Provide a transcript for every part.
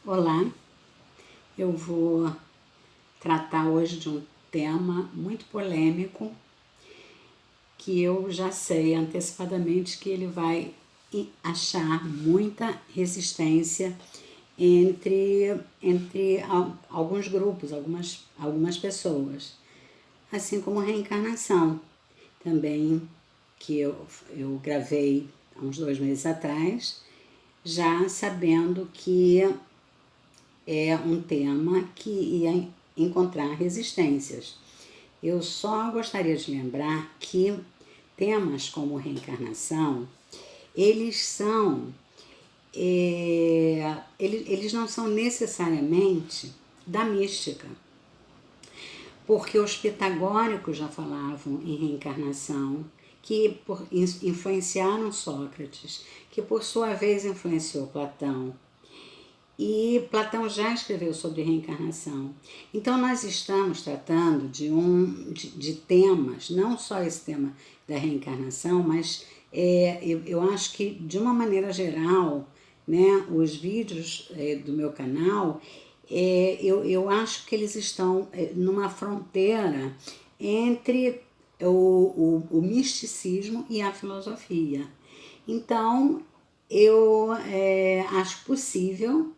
Olá, eu vou tratar hoje de um tema muito polêmico que eu já sei antecipadamente que ele vai achar muita resistência entre alguns grupos, algumas pessoas, assim como reencarnação também, que eu gravei há uns 2 meses atrás, já sabendo que é um tema que ia encontrar resistências. Eu só gostaria de lembrar que temas como reencarnação, eles são, eles não são necessariamente da mística, porque os pitagóricos já falavam em reencarnação, que influenciaram Sócrates, que por sua vez influenciou Platão, e Platão já escreveu sobre reencarnação. Então nós estamos tratando de temas, não só esse tema da reencarnação, mas eu acho que de uma maneira geral, né, os vídeos do meu canal, eu acho que eles estão numa fronteira entre o misticismo e a filosofia. Então eu acho possível,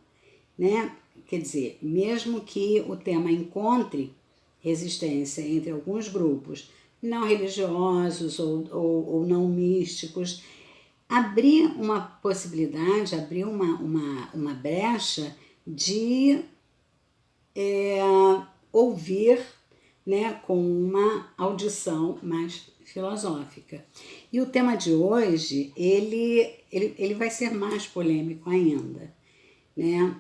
né? Quer dizer, mesmo que o tema encontre resistência entre alguns grupos não religiosos ou não místicos, abrir uma possibilidade, abrir uma brecha de ouvir, né, com uma audição mais filosófica. E o tema de hoje, ele vai ser mais polêmico ainda, né?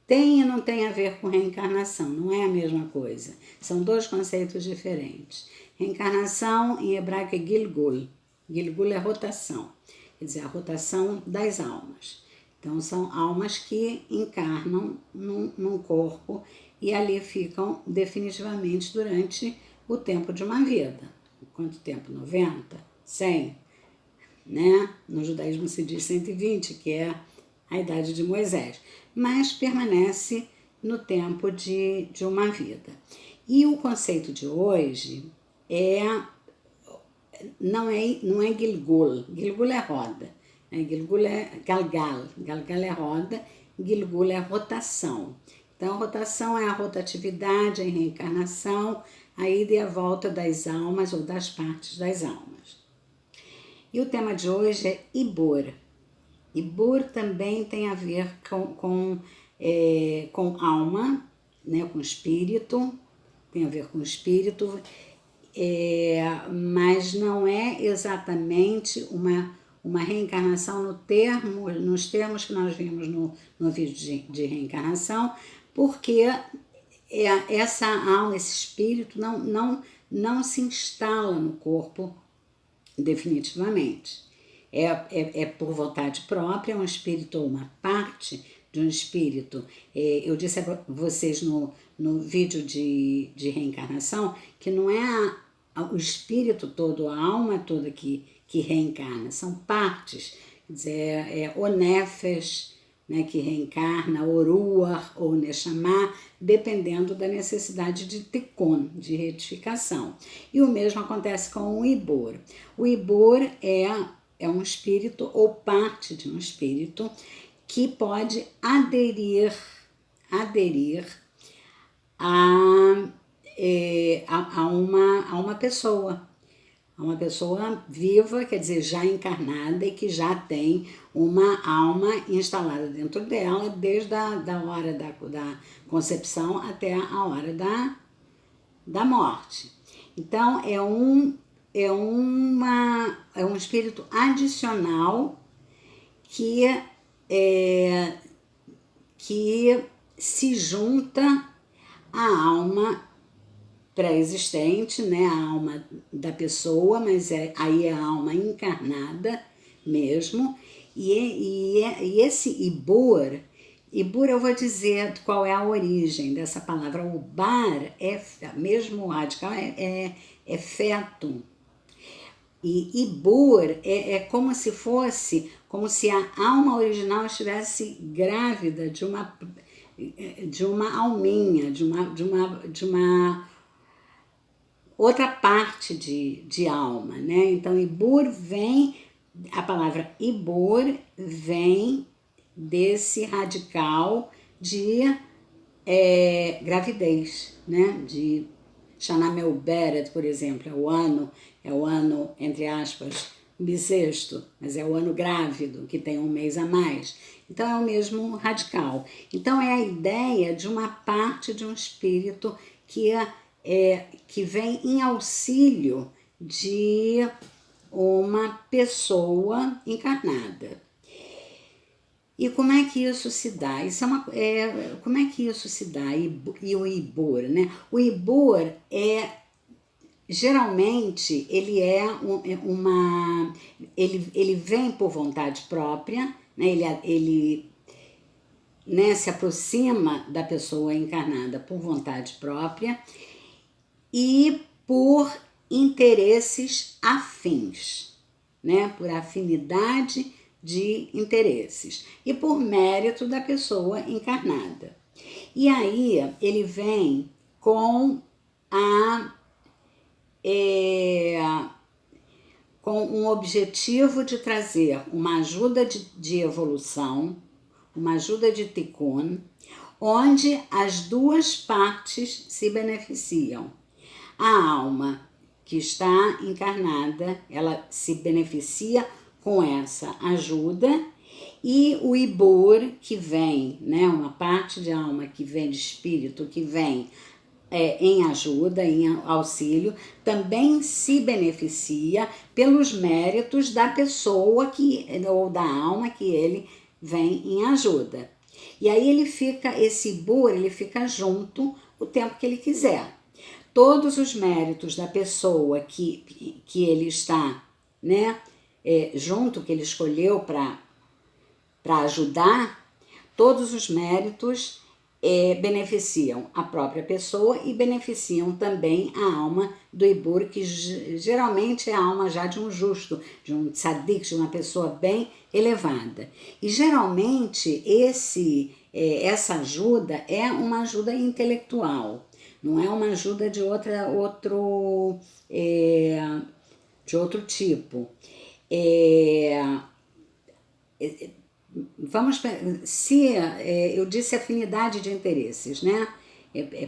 Tem e não tem a ver com reencarnação, não é a mesma coisa. São dois conceitos diferentes. Reencarnação em hebraico é Gilgul. Gilgul é rotação, quer dizer, a rotação das almas. Então são almas que encarnam num corpo e ali ficam definitivamente durante o tempo de uma vida. Quanto tempo? 90? 100? Né? No judaísmo se diz 120, que é a idade de Moisés, mas permanece no tempo de uma vida. E o conceito de hoje não é Gilgul. Gilgul é roda, né? Gilgul é Galgal, Galgal é roda, Gilgul é rotação. Então, rotação é a rotatividade, a reencarnação, a ida e a volta das almas ou das partes das almas. E o tema de hoje é Ibur. Ibur também tem a ver com alma, né, com espírito, tem a ver com espírito, mas não é exatamente uma reencarnação nos termos que nós vimos no vídeo de reencarnação, porque essa alma, esse espírito não se instala no corpo definitivamente. É por vontade própria, um espírito ou uma parte de um espírito. Eu disse a vocês no vídeo de reencarnação que não é o espírito todo, a alma toda que reencarna, são partes. Quer dizer, o Nefesh, né, que reencarna, o Ruach ou Neshama, dependendo da necessidade de tikkun, de retificação. E o mesmo acontece com o Ibur. O Ibur é um espírito ou parte de um espírito que pode aderir a uma pessoa. Uma pessoa viva, quer dizer, já encarnada e que já tem uma alma instalada dentro dela desde a hora da concepção até a hora da morte. Então, é um espírito adicional que se junta à alma pré-existente, né, a alma da pessoa, mas aí é a alma encarnada mesmo, e esse Ibur eu vou dizer qual é a origem dessa palavra. O bar mesmo radical, é feto, e Ibur é como se fosse como se a alma original estivesse grávida de uma alminha, de uma outra parte de alma, né? Então, Ibur vem, a palavra Ibur vem desse radical de gravidez, né? De Shana Meuberet, por exemplo, é o ano, entre aspas, bissexto, mas é o ano grávido, que tem um mês a mais. Então, é o mesmo radical. Então, é a ideia de uma parte de um espírito que vem em auxílio de uma pessoa encarnada. E como é que isso se dá? Como é que isso se dá? E o Ibur, né? O Ibur geralmente, ele ele vem por vontade própria, né? Ele né, se aproxima da pessoa encarnada por vontade própria e por interesses afins, né? Por afinidade de interesses e por mérito da pessoa encarnada. E aí ele vem com com um objetivo de trazer uma ajuda de evolução, uma ajuda de tikkun, onde as duas partes se beneficiam. A alma que está encarnada, ela se beneficia com essa ajuda, e o Ibur, que vem, né, uma parte de alma que vem de espírito, que vem em ajuda, em auxílio, também se beneficia pelos méritos da pessoa ou da alma que ele vem em ajuda. E aí esse Ibur, ele fica junto o tempo que ele quiser. Todos os méritos da pessoa que ele está, né, junto, que ele escolheu para ajudar, todos os méritos beneficiam a própria pessoa e beneficiam também a alma do Ibur, que geralmente é a alma já de um justo, de um tzadik, de uma pessoa bem elevada. E geralmente essa ajuda é uma ajuda intelectual, não é uma ajuda de outro tipo. Eu disse afinidade de interesses, né?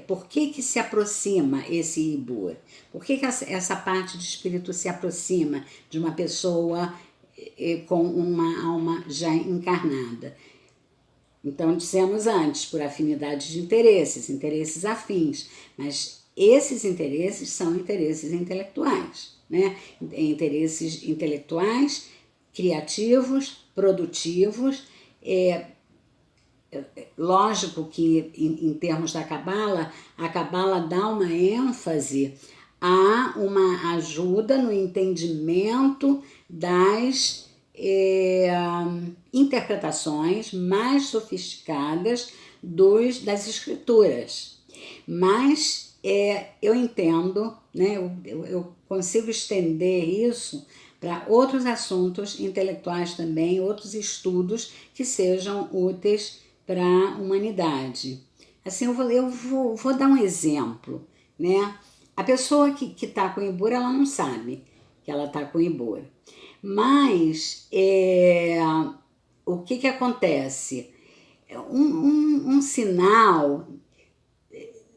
Por que se aproxima esse Ibur? Por que essa parte de espírito se aproxima de uma pessoa com uma alma já encarnada? Então, dissemos antes, por afinidade de interesses afins, mas esses interesses são interesses intelectuais, né? Interesses intelectuais, criativos, produtivos. Lógico que, em termos da Cabala, a Cabala dá uma ênfase a uma ajuda no entendimento das interpretações mais sofisticadas das escrituras. Mas eu entendo, né, eu consigo estender isso para outros assuntos intelectuais também, outros estudos que sejam úteis para a humanidade. Assim, eu vou dar um exemplo, né? A pessoa que está com Ibur, ela não sabe que ela está com Ibur. Mas o que acontece? Um sinal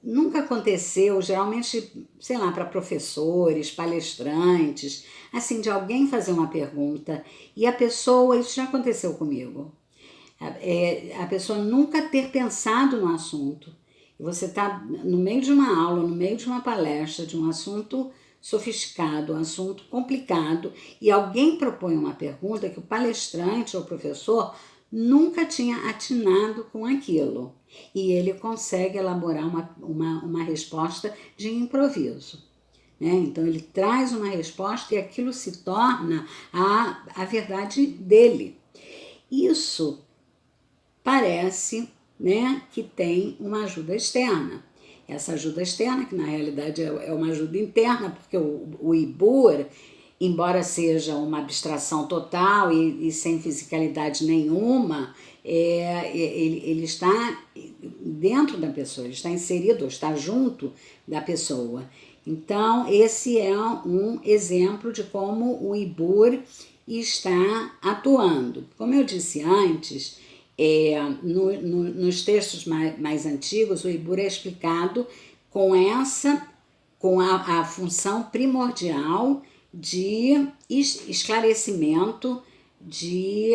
nunca aconteceu, geralmente, sei lá, para professores, palestrantes, assim, de alguém fazer uma pergunta e a pessoa, isso já aconteceu comigo, a pessoa nunca ter pensado no assunto. Você está no meio de uma aula, no meio de uma palestra, de um assunto sofisticado, um assunto complicado, e alguém propõe uma pergunta que o palestrante ou o professor nunca tinha atinado com aquilo. E ele consegue elaborar uma resposta de improviso. Né? Então, ele traz uma resposta e aquilo se torna a verdade dele. Isso parece, né, que tem uma ajuda externa. Essa ajuda externa, que na realidade é uma ajuda interna, porque o Ibur, embora seja uma abstração total e sem fisicalidade nenhuma, ele está dentro da pessoa, ele está inserido, está junto da pessoa. Então, esse é um exemplo de como o Ibur está atuando. Como eu disse antes, nos textos mais antigos, o Ibur é explicado com a função primordial de esclarecimento, de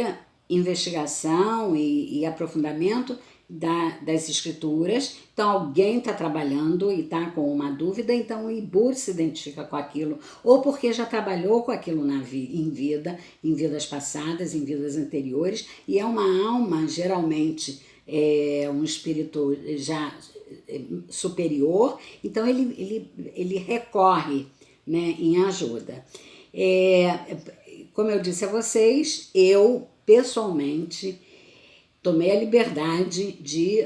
investigação e aprofundamento das escrituras. Então alguém está trabalhando e está com uma dúvida, então o Ibur se identifica com aquilo, ou porque já trabalhou com aquilo em vidas passadas, em vidas anteriores, e é uma alma, geralmente um espírito já superior, então ele recorre, né, em ajuda. Como eu disse a vocês, eu pessoalmente tomei a liberdade de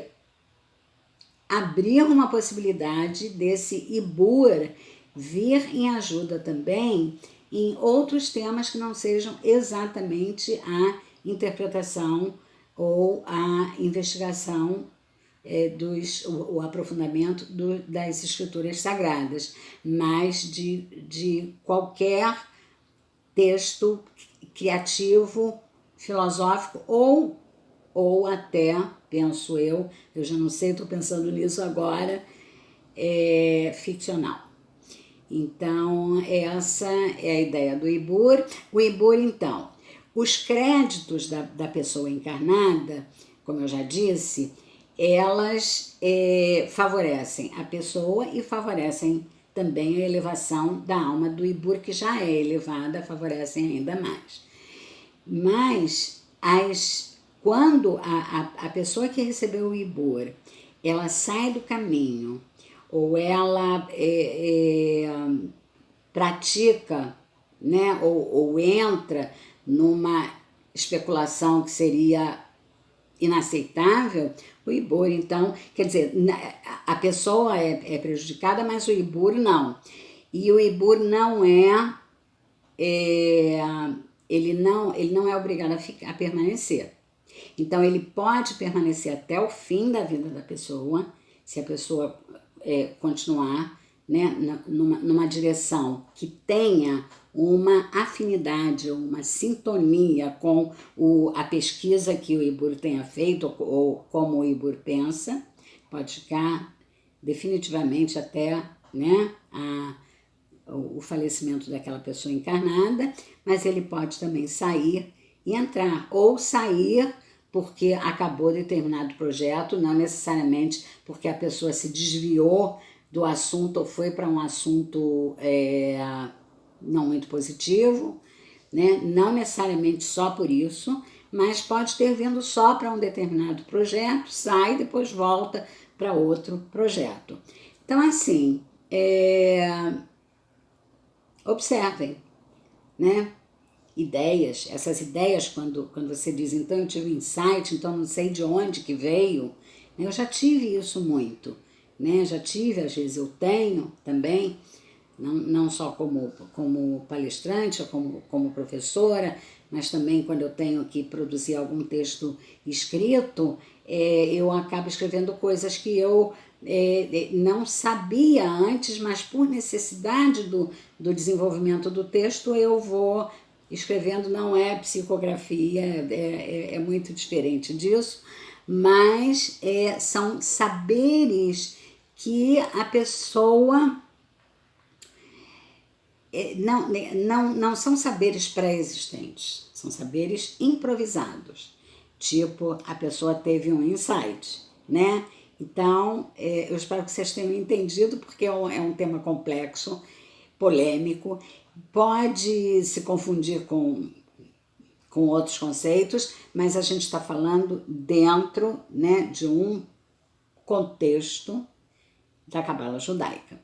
abrir uma possibilidade desse Ibur vir em ajuda também em outros temas que não sejam exatamente a interpretação ou a investigação, o aprofundamento das escrituras sagradas, mas de qualquer texto criativo, filosófico ou até, penso eu já não sei, estou pensando nisso agora, ficcional. Então, essa é a ideia do Ibur. O Ibur, então, os créditos da pessoa encarnada, como eu já disse, elas favorecem a pessoa e favorecem também a elevação da alma do Ibur, que já é elevada, favorecem ainda mais. Mas quando a pessoa que recebeu o Ibur, ela sai do caminho, ou ela pratica, né, ou entra numa especulação que seria inaceitável, o Ibur, então, quer dizer, a pessoa é prejudicada, mas o Ibur não. E o Ibur não ele não é obrigado a permanecer. Então, ele pode permanecer até o fim da vida da pessoa, se a pessoa continuar, né, numa direção que tenha uma afinidade, uma sintonia com a pesquisa que o Ibur tenha feito, ou como o Ibur pensa, pode ficar definitivamente até, né, o falecimento daquela pessoa encarnada, mas ele pode também sair e entrar, ou sair porque acabou determinado projeto, não necessariamente porque a pessoa se desviou do assunto ou foi para um assunto não muito positivo, né? Não necessariamente só por isso, mas pode ter vindo só para um determinado projeto, sai e depois volta para outro projeto. Então, assim, observem, né? Essas ideias, quando você diz, então eu tive insight, então não sei de onde que veio, né? Eu já tive isso muito, né? Já tive, às vezes eu tenho também, não só como palestrante ou como professora, mas também quando eu tenho que produzir algum texto escrito, eu acabo escrevendo coisas que eu não sabia antes, mas por necessidade do desenvolvimento do texto eu vou escrevendo. Não é psicografia, é muito diferente disso, mas são saberes que a pessoa... Não são saberes pré-existentes, são saberes improvisados. Tipo, a pessoa teve um insight, né? Então, eu espero que vocês tenham entendido, porque é um tema complexo, polêmico, pode se confundir com outros conceitos, mas a gente está falando dentro, né, de um contexto da Cabala Judaica.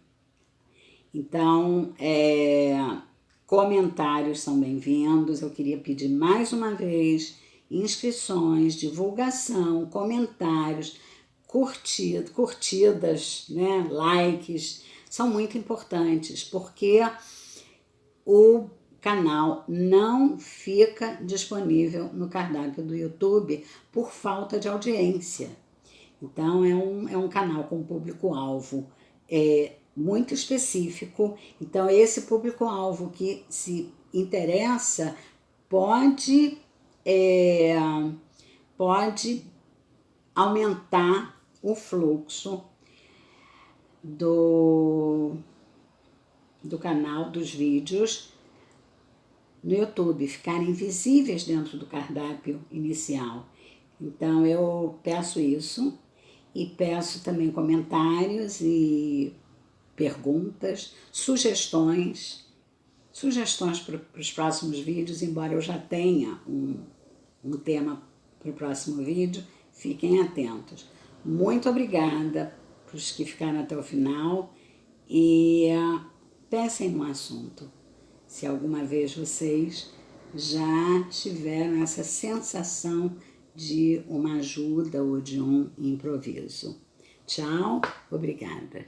Então, comentários são bem-vindos. Eu queria pedir mais uma vez inscrições, divulgação, comentários, curtidas, né, likes, são muito importantes, porque o canal não fica disponível no cardápio do YouTube por falta de audiência. Então, é um canal com público-alvo muito específico. Então, esse público-alvo que se interessa pode aumentar o fluxo do canal, dos vídeos no YouTube, ficarem visíveis dentro do cardápio inicial. Então, eu peço isso e peço também comentários e perguntas, sugestões para os próximos vídeos, embora eu já tenha um tema para o próximo vídeo, fiquem atentos. Muito obrigada para os que ficaram até o final e pensem no assunto. Se alguma vez vocês já tiveram essa sensação de uma ajuda ou de um improviso. Tchau, obrigada.